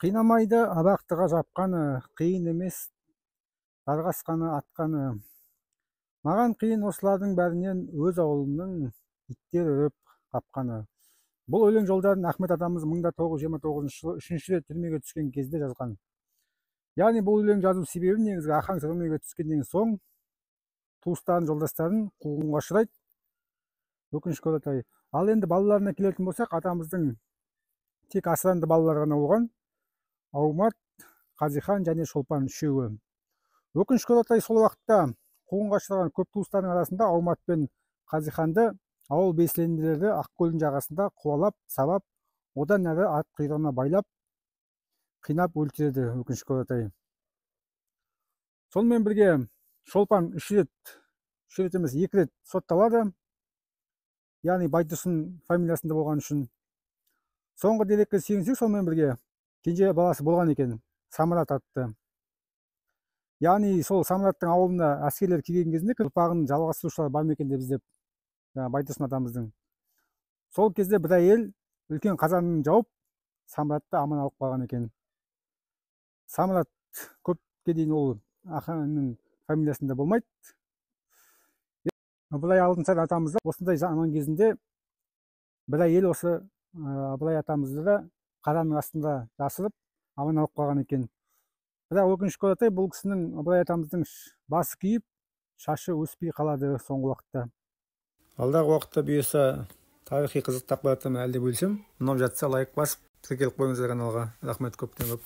Қинамайды абақтыға жапқаны, қиын емес тарқасқаны атқаны. Маған қиын осылардың бәрінен өз ауылымның иттер үріп қапқаны. Бұл өлең жолдарын Ахмет атамыз 1929 жылы 3-ші рет түрмеге түскен кезде жазған. Яғни бұл өлең жазу себебі негізгі ахаң түрмеге түскеннен соң туыстарын, жолдастарын қуғынға ұшырайды. Өкінішке орай. Ал енді балаларына келетін болсақ, атамыздың тек асыранды балалары ғана болған. Аумат, Қазихан және Шолпан үшеуі. Өкінішке орай сол уақытта қуғынға ұшыраған көп туыстардың арасында Аумат пен Қазиханды ауыл белсенділері Ақкөлдің жағасында қуалап, сабап, одан әрі ат құйрығына байлап, қинап өлтіреді, өкінішке орай. Сонымен бірге Шолпан 2 рет сотталады. Яғни Байтұрсын фамилиясында болған үшін. Соңғы дерекке сүйенсек, сонымен бірге кенже баласы болған екен, Самырат атты. Яғни сол Самыраттың ауылына әскерлер келген кезінде ұрпағын жалғастырушылар бар ма екен деп іздеп, Байтұрсын атамыздың. Сол кезде бір әйел үлкен қазанын жауып, Самыратты аман алып қалған екен. Самырат көпке дейін ол ахаңның фамилиясында болмайды. Абылай Алтынсарин атамыз да осындай жаман кезінде бір әйел осы Абылай атамызды да қазанның астында жасырып аман алып қалған екен. Бірақ өкінішке орай бұл кісінің, Абылай атамыздың басы күйіп, шашы өспей қалады соңғы уақытта. Алдағы уақытта бұйырса тарихи қызықты ақпараттармен әлде бөлсем, ұнап жатса лайк басып, тіркеліп қойыңыздар каналға. Рахмет көптен көп.